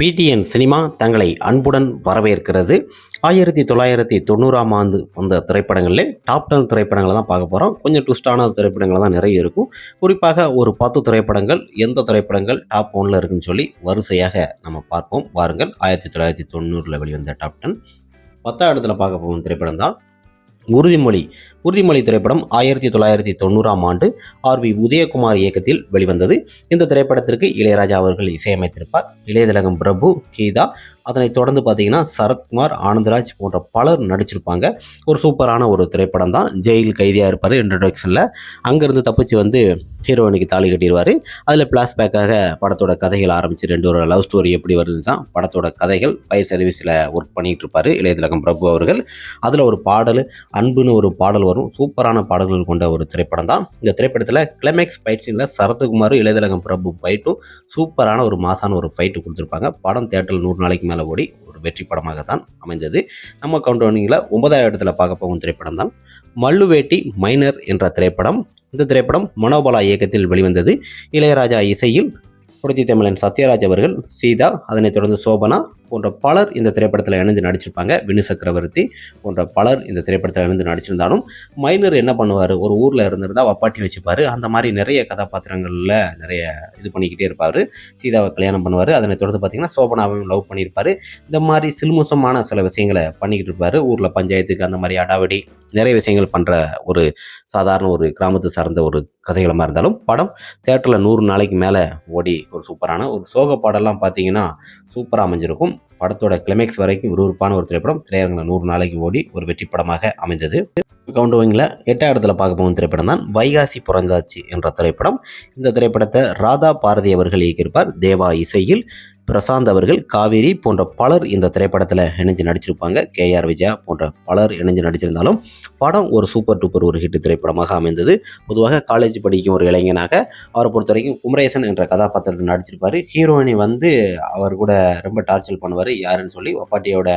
PTN cinema தங்களை அன்புடன் வரவேற்கிறது. 1990ஆம் ஆண்டு வந்த திரைப்படங்களில் டாப் 10 திரைப்படங்களை தான் பார்க்க போகிறோம். கொஞ்சம் ட்விஸ்டான திரைப்படங்கள் தான் நிறைய இருக்கும். குறிப்பாக ஒரு 10 திரைப்படங்கள் எந்த திரைப்படங்கள் டாப் 1ல் இருக்குன்னு சொல்லி வரிசையாக நம்ம பார்ப்போம். வாருங்கள். 1990 வெளிவந்த டாப் 10 10ஆம் இடத்துல பார்க்க போகும் திரைப்படம் தான் உறுதிமொழி திரைப்படம் 1990ஆம் ஆண்டு ஆர்.வி. உதயகுமார் இயக்கத்தில் வெளிவந்தது. இந்த திரைப்படத்திற்கு இளையராஜா அவர்கள் இசையமைத்திருப்பார். இளையதிலகம் பிரபு, கீதா, அதனைத் தொடர்ந்து பார்த்தீங்கன்னா சரத்குமார், ஆனந்தராஜ் போன்ற பலர் நடிச்சிருப்பாங்க. ஒரு சூப்பரான ஒரு திரைப்படம் தான். ஜெயில் கைதியாக இருப்பார் இன்ட்ரடக்ஷனில். அங்கேருந்து தப்பிச்சு வந்து ஹீரோயினுக்கு தாலி கட்டிடுவார். அதில் ஃப்ளாஷ்பேக்காக படத்தோட கதைகள் ஆரம்பித்து ஒரு லவ் ஸ்டோரி எப்படி வருது தான் படத்தோட கதைகள். ஃபயர் சர்வீஸில் ஒர்க் பண்ணிகிட்டு இருப்பார் இளையதிலகம் பிரபு அவர்கள். அதில் ஒரு பாடல், அன்புன்னு ஒரு பாடல் வரும். சூப்பரான பாடல்கள் கொண்ட ஒரு திரைப்படம் தான். இந்த திரைப்படத்தில் கிளைமேக்ஸ் ஃபைட் சீனில் சரத்குமார், இளையதிலகம் பிரபு ஃபைட்டும் சூப்பரான ஒரு மாசான ஒரு ஃபைட்டு கொடுத்துருப்பாங்க. படம் தியேட்டரில் 100 நாளைக்கு மேலே ஓடி ஒரு வெற்றி படமாக தான் அமைந்தது. நம்ம கவுண்டவுனிங்கில் 9ஆம் இடத்துல பார்க்க போகும் திரைப்படம் தான் மல்லுவேட்டி மைனர் என்ற திரைப்படம். இந்த திரைப்படம் மனோபாலா இயக்கத்தில் வெளிவந்தது. இளையராஜா இசையில் புரட்சி தமிழன் சத்யராஜ் அவர்கள், சீதா, அதனைத் தொடர்ந்து சோபனா போன்ற பலர் இந்த திரைப்படத்தில் இணைந்து நடிச்சிருப்பாங்க. வினு சக்கரவர்த்தி போன்ற பலர் இந்த திரைப்படத்தில் இணைந்து நடிச்சிருந்தாலும் மைனர் என்ன பண்ணுவார், ஒரு ஊரில் இருந்திருந்தால் வப்பாட்டி வச்சுப்பார். அந்த மாதிரி நிறைய கதாபாத்திரங்களில் நிறைய இது பண்ணிக்கிட்டே இருப்பார். சீதாவை கல்யாணம் பண்ணுவார். அதனைத் தொடர்ந்து பார்த்திங்கன்னா சோபனாவையும் லவ் பண்ணியிருப்பார். இந்த மாதிரி சில்முசமான சில விஷயங்களை பண்ணிக்கிட்டு இருப்பார். ஊரில் பஞ்சாயத்துக்கு அந்த மாதிரி அடாவடி நிறைய விஷயங்கள் பண்ணுற ஒரு சாதாரண ஒரு கிராமத்தை சார்ந்த ஒரு கதைகளமாக இருந்தாலும் படம் தியேட்டரில் 100 நாளைக்கு மேலே ஓடி ஒரு சூப்பரான ஒரு சோக பாடலாம் பார்த்தீங்கன்னா சூப்பராக அமைஞ்சிருக்கும். படத்தோட கிளைமேக்ஸ் வரைக்கும் விறுவிறுப்பான ஒரு திரைப்படம். திரையரங்கில் 100 நாளைக்கு ஓடி ஒரு வெற்றி படமாக அமைந்தது. கவுண்டவிங்கில் 8ஆம் இடத்துல பார்க்க போகும் திரைப்படம் தான் வைகாசி பிறந்தாச்சு என்ற திரைப்படம். இந்த திரைப்படத்தை ராதா பாரதி அவர்கள் இயக்கியிருப்பார். தேவா இசையில் பிரசாந்த் அவர்கள், காவேரி போன்ற பலர் இந்த திரைப்படத்தில் இணைஞ்சு நடிச்சிருப்பாங்க. கேஆர் விஜயா போன்ற பலர் இணைஞ்சு நடிச்சிருந்தாலும் படம் ஒரு சூப்பர் டூப்பர் ஒரு ஹிட் திரைப்படமாக அமைந்தது. பொதுவாக காலேஜ் படிக்கும் ஒரு இளைஞனாக அவரை பொறுத்த வரைக்கும் குமரேசன் என்ற கதாபாத்திரத்தில் நடிச்சிருப்பார். ஹீரோயினி வந்து அவர் கூட ரொம்ப டார்ச்சர் பண்ணுவார். யாருன்னு சொல்லி வப்பாட்டியோட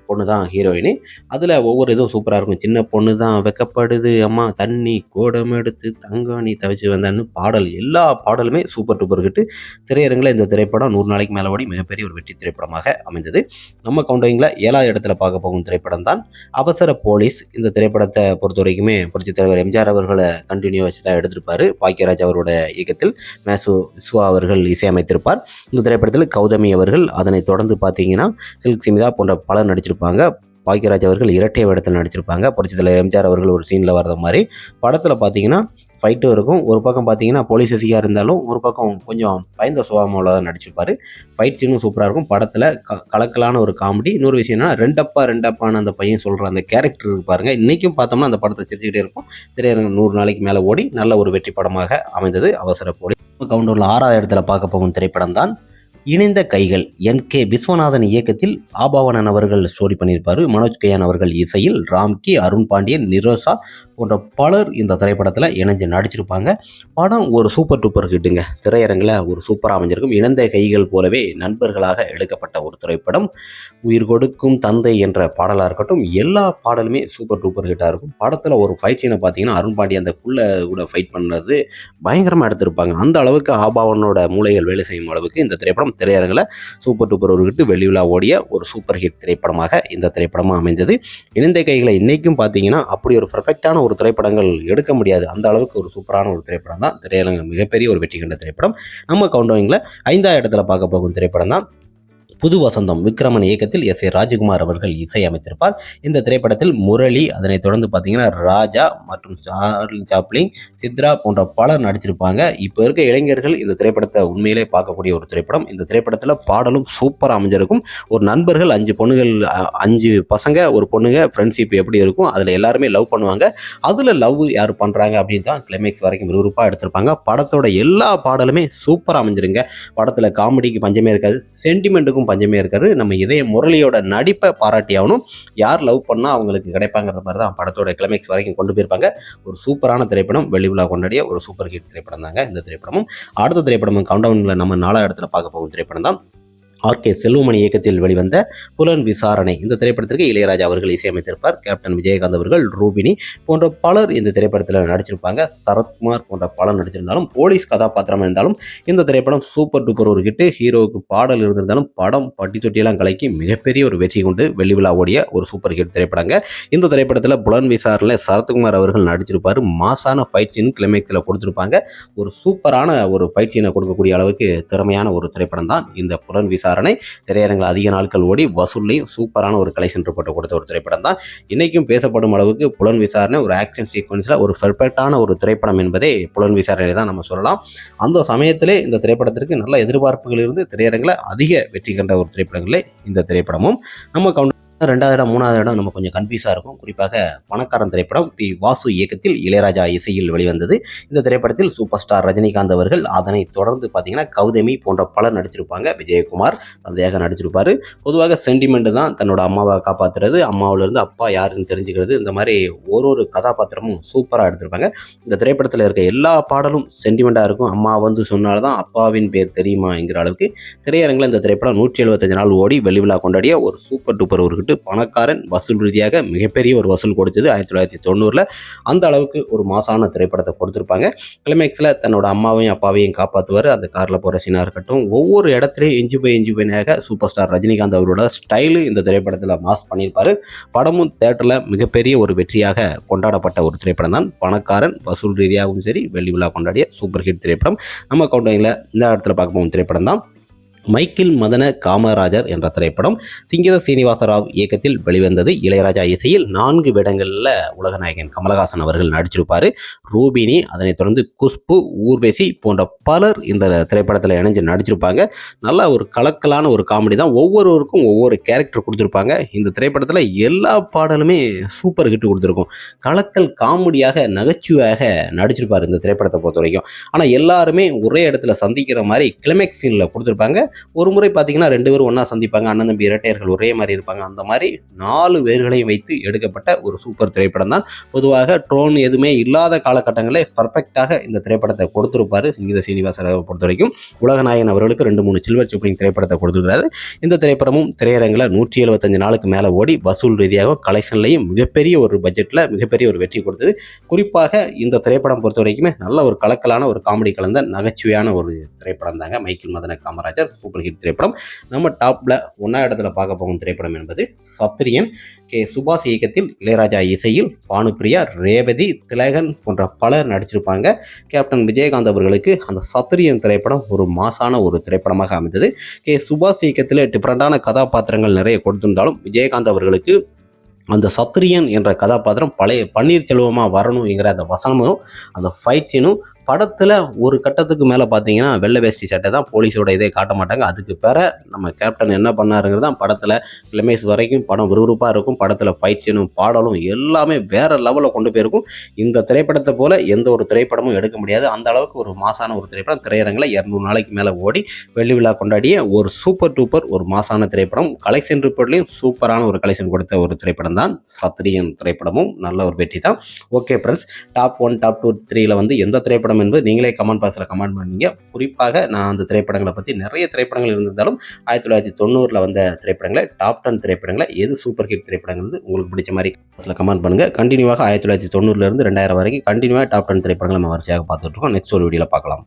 பொண்ணு தான் ஹீரோயினி. அதில் ஒவ்வொரு இதுவும் சூப்பராக இருக்கும். சின்ன பொண்ணு தான் வெக்கப்படுது, அம்மா தண்ணி கோடம் எடுத்து தங்காணி தவிச்சு வந்தான்னு பாடல், எல்லா பாடலுமே சூப்பர் டூப்பர் ஹிட்டு. திரையரங்கில் இந்த திரைப்படம் 100 நாளைக்கு மேலே ஓடி மிகப்பெரிய ஒரு வெற்றி திரைப்படமாக அமைந்தது. நம்ம கவுண்டிங்கில் 7ஆம் இடத்துல பார்க்க போகும் திரைப்படம் தான் அவசர போலீஸ். இந்த திரைப்படத்தை பொறுத்த வரைக்குமே புரட்சித் தலைவர் எம்ஜிஆர் அவர்களை கண்டினியூ வச்சு தான் எடுத்திருப்பார். பாக்கியராஜ் அவரோட இயக்கத்தில் மேசு விஸ்வா அவர்கள் இசையமைத்திருப்பார். இந்த திரைப்படத்தில் கௌதமி அவர்கள், அதனைத் தொடர்ந்து பார்த்தீங்கன்னா சில்க் சிமிதா போன்ற பலர் நடிச்சிருப்பாங்க. பாக்கியராஜ் அவர்கள் இரட்டை வேடத்தில் நடிச்சிருப்பாங்க. புரட்சித் தலைவர் எம்ஜிஆர் அவர்கள் ஒரு சீனில் வர்ற மாதிரி படத்தில் பார்த்தீங்கன்னா ஃபைட்டும் இருக்கும். ஒரு பக்கம் பார்த்தீங்கன்னா போலீஸ் அதிகாரியாக இருந்தாலும் ஒரு பக்கம் கொஞ்சம் பயந்த சுபாவமாக தான் நடிச்சிருப்பார். ஃபைட் சீனும் சூப்பராக இருக்கும். படத்தில் கலக்கலான ஒரு காமெடி. இன்னொரு விஷயம் என்னன்னா ரெண்டப்பான்னு அந்த பையன் சொல்கிற அந்த கேரக்டர் இருப்பாருங்க. இன்றைக்கும் பார்த்தோம்னா அந்த படத்தை சிரிச்சுக்கிட்டே இருக்கும். திரையரங்கு 100 நாளைக்கு மேலே ஓடி நல்ல ஒரு வெற்றி படமாக அமைந்தது அவசர போலீஸ். கவுண்டூரில் 6ஆம் இடத்துல பார்க்க போகும் திரைப்படம் தான் இணைந்த கைகள். என்.கே. விஸ்வநாதன் இயக்கத்தில் ஆபாவனன் அவர்கள் ஸ்டோரி பண்ணியிருப்பார். மனோஜ் கயான் அவர்கள் இசையில் ராம்கி, அருண் பாண்டியன், நிரோஷா போன்ற பலர் இந்த திரைப்படத்தில் இணைஞ்சு நடிச்சிருப்பாங்க. படம் ஒரு சூப்பர் டூப்பர் ஹிட்டுங்க. திரையரங்கில் ஒரு சூப்பராக அமைஞ்சிருக்கும். இணைந்த கைகள் போலவே நண்பர்களாக எடுக்கப்பட்ட ஒரு திரைப்படம். உயிர் கொடுக்கும் தந்தை என்ற பாடலாக இருக்கட்டும், எல்லா பாடலுமே சூப்பர் டூப்பர் ஹிட்டாக இருக்கும். படத்தில் ஒரு ஃபைட் சீனை பார்த்தீங்கன்னா அருண் பாண்டியன் அந்த குள்ள கூட ஃபைட் பண்ணுறது பயங்கரமாக எடுத்திருப்பாங்க. அந்த அளவுக்கு ஆபாவனோட மூளைகள் வேலை செய்யும் அளவுக்கு இந்த திரைப்படம் திரையரங்கில் சூப்பர் டூப்பர் ஒரு ஹிட், வெள்ளி விழா ஓடிய ஒரு சூப்பர் ஹிட் திரைப்படமாக இந்த திரைப்படமாக அமைந்தது. இணைந்த கைகளை இன்றைக்கும் பார்த்தீங்கன்னா அப்படி ஒரு பர்ஃபெக்டான ஒரு திரைப்படங்கள் எடுக்க முடியாது. அந்த அளவுக்கு ஒரு சூப்பரான ஒரு திரைப்படம் தான். திரையரங்கு மிகப்பெரிய ஒரு வெற்றி கண்ட திரைப்படம். நம்ம கவுண்டவிங்கில் 5ஆம் இடத்துல பார்க்க போகும் திரைப்படம் தான் புது வசந்தம். விக்ரமன் இயக்கத்தில் எஸ்.ஏ. ராஜகுமார் அவர்கள் இசையமைத்திருப்பார். இந்த திரைப்படத்தில் முரளி, அதனைத் தொடர்ந்து பார்த்தீங்கன்னா ராஜா மற்றும் சார்லி சாப்ளின், சித்ரா போன்ற பலர் நடிச்சிருப்பாங்க. இப்போ இருக்க இளைஞர்கள் இந்த திரைப்படத்தை உண்மையிலே பார்க்கக்கூடிய ஒரு திரைப்படம். இந்த திரைப்படத்தில் பாடலும் சூப்பராக அமைஞ்சிருக்கும். ஒரு நண்பர்கள் 5 பசங்க ஒரு பொண்ணுங்க ஃப்ரெண்ட்ஷிப் எப்படி இருக்கும், அதில் எல்லாருமே லவ் பண்ணுவாங்க. அதில் லவ் யார் பண்ணுறாங்க அப்படின்னு தான் கிளைமேக்ஸ் வரைக்கும் விறுவிறுப்பாக எடுத்திருப்பாங்க. படத்தோட எல்லா பாடலுமே சூப்பராக அமைஞ்சிருங்க. படத்தில் காமெடிக்கு பஞ்சமே இருக்காது, சென்டிமெண்ட்டுக்கும் பஞ்சமே இருக்காரு. நம்ம இதய முரளியோட நடிப்பை பாராட்டி ஆகணும். யார் லவ் பண்ணால் அவங்களுக்கு கிடைப்பாங்கிறது மாதிரி தான் படத்தோட கிளைமேக்ஸ் வரைக்கும் கொண்டு போயிருப்பாங்க. ஒரு சூப்பரான திரைப்படம், வெள்ளி விழா கொண்டாடிய ஒரு சூப்பர் ஹிட் திரைப்படம் தாங்க இந்த திரைப்படமும். அடுத்த திரைப்படம் கவுண்டவுனில் நம்ம 4ஆம் இடத்துல பார்க்க போகும் திரைப்படம் தான் ஆர்.கே. செல்வமணி இயக்கத்தில் வெளிவந்த புலன் விசாரணை இந்த திரைப்படத்திற்கு இளையராஜா அவர்கள் இசையமைத்திருப்பார். கேப்டன் விஜயகாந்த் அவர்கள், ரூபினி போன்ற பலர் இந்த திரைப்படத்தில் நடிச்சிருப்பாங்க. சரத்குமார் போன்ற பலர் நடிச்சிருந்தாலும், போலீஸ் கதாபாத்திரம் இருந்தாலும் இந்த திரைப்படம் சூப்பர் டூப்பர் ஒரு ஹிட். ஹீரோவுக்கு பாடல் இருந்திருந்தாலும் படம் பட்டி தொட்டியெல்லாம் கலக்கி மிகப்பெரிய ஒரு வெற்றி கொண்டு வெள்ளி விழா ஓடிய ஒரு சூப்பர் ஹிட் திரைப்படங்க. இந்த திரைப்படத்தில் புலன் விசாரணை சரத்குமார் அவர்கள் நடிச்சிருப்பார். மாசான ஃபைட் சீன் கிளைமேக்ஸில் கொடுத்துருப்பாங்க. ஒரு சூப்பரான ஒரு ஃபைட் சீனை கொடுக்கக்கூடிய அளவுக்கு திறமையான ஒரு திரைப்படம் தான் இந்த புலன் விசாரணை. திரையரங்கில் அதிக நாட்கள் ஓடி வசூல்லையும் சூப்பரான ஒரு கலெக்ஷன் ரிப்போர்ட் கொடுத்த ஒரு திரைப்படம் தான். இன்னைக்கும் பேசப்படும் அளவுக்கு புலன் விசாரணை ஒரு ஆக்ஷன் சீக்வன்ஸில் ஒரு பெர்ஃபெக்டான ஒரு திரைப்படம் என்பதே புலன் விசாரணை தான் நம்ம சொல்லலாம். அந்த சமயத்திலே இந்த திரைப்படத்திற்கு நல்ல எதிர்பார்ப்புகள் இருந்து திரையரங்கில் அதிக வெற்றி கண்ட ஒரு திரைப்படங்களே இந்த திரைப்படமும். நம்ம ரெண்டாவது இடம் மூணாவது இடம் நம்ம கொஞ்சம் கன்ஃபியூஸாக இருக்கும். குறிப்பாக பணக்காரன் திரைப்படம் பி. வாசு இயக்கத்தில் இளையராஜா இசையில் வெளிவந்தது. இந்த திரைப்படத்தில் சூப்பர் ஸ்டார் ரஜினிகாந்த் அவர்கள், அதனை தொடர்ந்து பார்த்தீங்கன்னா கௌதமி போன்ற பலர் நடிச்சிருப்பாங்க. விஜயகுமார் தந்தையாக நடிச்சிருப்பார். பொதுவாக சென்டிமெண்ட் தான், தன்னோட அம்மாவை காப்பாற்றுறது, அம்மாவிலிருந்து அப்பா யாருன்னு தெரிஞ்சுக்கிறது, இந்த மாதிரி ஒரு கதாபாத்திரமும் சூப்பராக எடுத்திருப்பாங்க. இந்த திரைப்படத்தில் இருக்க எல்லா பாடலும் சென்டிமெண்ட்டாக இருக்கும். அம்மா வந்து சொன்னால்தான் அப்பாவின் பேர் தெரியுமா என்கிற அளவுக்கு திரையரங்கில் இந்த திரைப்படம் 175 நாள் ஓடி வெள்ளி விழா கொண்டாடிய ஒரு சூப்பர் டூப்பர் ஒரு பணக்காரன் வசூல் ரீதியாக மிகப்பெரிய ஒரு வசூல் கொடுத்தது 1990. அந்த அளவுக்கு ஒரு மாசான திரைப்படத்தை கொடுத்துருப்பாங்க. கிளைமேக்ஸில் தன்னோட அம்மாவையும் அப்பாவையும் காப்பாற்றுவார். அந்த காரில் போகிற சீனாக இருக்கட்டும், ஒவ்வொரு இடத்துலையும் இஞ்சி பைனாக சூப்பர் ஸ்டார் ரஜினிகாந்த் அவரோட ஸ்டைலு இந்த திரைப்படத்தில் மாஸ் பண்ணியிருப்பார். படமும் தேட்டரில் மிகப்பெரிய ஒரு வெற்றியாக கொண்டாடப்பட்ட ஒரு திரைப்படம் தான் பணக்காரன். வசூல் ரீதியாகவும் சரி வெள்ளி விழா கொண்டாடிய சூப்பர் ஹிட் திரைப்படம். நம்ம கவுண்டிங்கில் இந்த இடத்துல பார்க்க போகும் திரைப்படம் தான் மைக்கேல் மதன காமராஜர் என்ற திரைப்படம். சிங்கத சீனிவாசராவ் இயக்கத்தில் வெளிவந்தது. இளையராஜா இசையில் 4 வேடங்களில் உலகநாயகன் கமலஹாசன் அவர்கள் நடிச்சிருப்பார். ரூபினி, அதனைத் தொடர்ந்து குஷ்பு, ஊர்வசி போன்ற பலர் இந்த திரைப்படத்தில் இணைஞ்சு நடிச்சிருப்பாங்க. நல்ல ஒரு கலக்கலான ஒரு காமெடி தான். ஒவ்வொருவருக்கும் ஒவ்வொரு கேரக்டர் கொடுத்துருப்பாங்க. இந்த திரைப்படத்தில் எல்லா பாடலுமே சூப்பர் ஹிட் கொடுத்துருக்கும். கலக்கல் காமெடியாக நகைச்சுவையாக நடிச்சிருப்பார் இந்த திரைப்படத்தை பொறுத்த வரைக்கும். ஆனால் எல்லாருமே ஒரே இடத்துல சந்திக்கிற மாதிரி கிளைமேக்ஸ் சீனில் கொடுத்துருப்பாங்க. ஒரு முறை பார்த்தீங்கன்னா 2 பேரும் ஒன்றா சந்திப்பாங்க. அண்ணன் தம்பி இரட்டையர்கள் ஒரே மாதிரி இருப்பாங்க. அந்த மாதிரி 4 பேர்களையும் வைத்து எடுக்கப்பட்ட ஒரு சூப்பர் திரைப்படம் தான். பொதுவாக ட்ரோன் எதுவுமே இல்லாத காலகட்டங்களில் பர்ஃபெக்டாக இந்த திரைப்படத்தை கொடுத்துருப்பாரு சிங்கத சீனிவாசராவை பொறுத்த வரைக்கும். உலகநாயகன் அவர்களுக்கு 2-3 சில்வர் ஜூப்ளிங் திரைப்படத்தை கொடுத்துருக்காரு. இந்த திரைப்படமும் திரையரங்கில் 175 நாளுக்கு மேலே ஓடி வசூல் ரீதியாக கலெக்ஷன்லையும் மிகப்பெரிய ஒரு பட்ஜெட்டில் மிகப்பெரிய ஒரு வெற்றி கொடுத்தது. குறிப்பாக இந்த திரைப்படம் பொறுத்த வரைக்குமே நல்ல ஒரு கலக்கலான ஒரு காமெடி கலந்த நகைச்சுவையான ஒரு திரைப்படம் தாங்க மைக்கேல் மதன காமராஜர் சூப்பர் ஹிட் திரைப்படம். நம்ம டாப்ல 1ஆம் இடத்துல பார்க்க போகும் திரைப்படம் என்பது சத்திரியன். கே. சுபாஷ் இயக்கத்தில் இளையராஜா இசையில் பானுப்பிரியா, ரேவதி, திலகன் போன்ற பலர் நடிச்சிருப்பாங்க. கேப்டன் விஜயகாந்த் அவர்களுக்கு அந்த சத்திரியன் திரைப்படம் ஒரு மாசான ஒரு திரைப்படமாக அமைந்தது. கே. சுபாஷ் இயக்கத்தில் டிஃப்ரெண்டான கதாபாத்திரங்கள் நிறைய கொடுத்திருந்தாலும் விஜயகாந்த் அவர்களுக்கு அந்த சத்திரியன் என்ற கதாபாத்திரம் பழைய பன்னீர்செல்வமாக வரணுங்கிற அந்த வசனமும் அந்த ஃபைட்டினும் படத்தில் ஒரு கட்டத்துக்கு மேலே பார்த்தீங்கன்னா வெள்ளை வேஷ்டி சட்டை தான் போலீஸோட இதே காட்ட மாட்டாங்க. அதுக்கு பிற நம்ம கேப்டன் என்ன பண்ணாருங்கிறது தான் படத்தில் கிளைமேக்ஸ் வரைக்கும் படம் விறுவிறுப்பாக இருக்கும். படத்தில் ஃபைட் சீனும் பாடலும் எல்லாமே வேறு லெவலில் கொண்டு போயிருக்கும். இந்த திரைப்படத்தை போல் எந்த ஒரு திரைப்படமும் எடுக்க முடியாது. அந்த அளவுக்கு ஒரு மாசான ஒரு திரைப்படம். திரையரங்கில் 200 நாளைக்கு மேலே ஓடி வெள்ளி விழா கொண்டாடிய ஒரு சூப்பர் டூப்பர் ஒரு மாசான திரைப்படம். கலெக்ஷன் ரிப்போர்ட்லேயும் சூப்பரான ஒரு கலெக்ஷன் கொடுத்த ஒரு திரைப்படம் தான் சத்திரியன் திரைப்படமும் நல்ல ஒரு வெற்றி தான். ஓகே ஃப்ரெண்ட்ஸ், டாப் 1, டாப் 2, 3ல வந்து எந்த திரைப்படம் என்பது நீங்களே கமெண்ட் பாக்ஸில் கமெண்ட் பண்ணீங்க. குறிப்பாக நான் அந்த திரைப்படங்களை பற்றி நிறைய திரைப்படங்கள் இருந்திருந்தாலும் 1990 வந்த திரைப்படங்களை டாப் 10 திரைப்படங்களை எது சூப்பர் ஹிட் திரைப்படங்கள் உங்களுக்கு பிடிச்ச மாதிரி கமெண்ட் பண்ணுங்க. கண்டினியூவாக 1990 இருந்து 2000 வரைக்கும் கண்டினியூவாக டாப் 10 திரைப்படங்களை நம்ம வரிசையாக பார்த்துட்டு இருக்கோம். நெக்ஸ்ட் ஒரு வீடியோவில் பார்க்கலாம்.